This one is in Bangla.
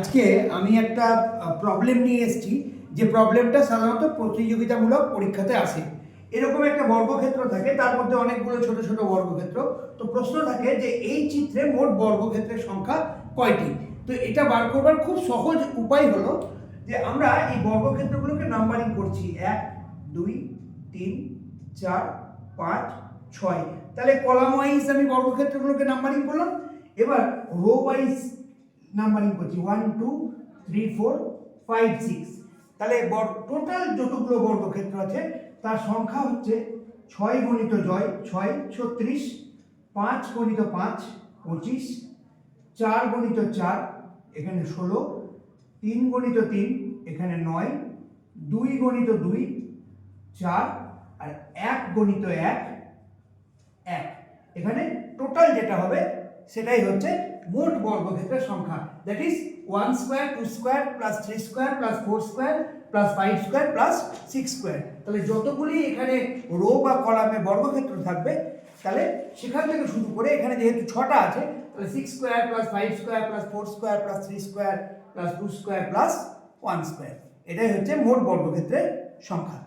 আজকে আমি একটা প্রবলেম নিয়ে এসেছি, যে প্রবলেমটা সাধারণত প্রতিযোগিতামূলক পরীক্ষাতে আসে। এরকম একটা বর্গক্ষেত্র থাকে, তার মধ্যে অনেকগুলো ছোট ছোট বর্গক্ষেত্র। তো প্রশ্ন থাকে যে এই চিত্রে মোট বর্গক্ষেত্রের সংখ্যা কয়টি। তো এটা বার করবার খুব সহজ উপায় হলো যে আমরা এই বর্গক্ষেত্রগুলোকে নাম্বারিং করছি 1 2 3 4 5 6। তাহলে কলাম ওয়াইজ আমি বর্গক্ষেত্রগুলোকে নাম্বারিং করলাম, এবার রো ওয়াইজ নাম্বারিং করছি 1 2 3 4 5 6। তাহলে টোটাল যতগুলো বর্গক্ষেত্র আছে তার সংখ্যা হচ্ছে 6 গণিত 6 36, 5 গণিত 5 25, 4 গণিত 4 এখানে 16, 3 গণিত 3 এখানে 9, 2 গণিত 2 4, আর 1 গণিত 1 1। এখানে টোটাল যেটা হবে সেটাই হচ্ছে মোট বর্গক্ষেত্রের সংখ্যা, that is 1 square 2 square plus 3 square plus 4 square plus 5 square plus 6 square. তাহলে যতগুলি এখানে রো বা কলামে বর্গক্ষেত্র থাকবে, তাহলে সেখান থেকে শুরু করে এখানে যেহেতু 6টা আছে, তাহলে 6 square plus 5 square plus 4 square plus 3 square plus 2 square plus 1 square, এটাই হচ্ছে মোট বর্গক্ষেত্রের সংখ্যা।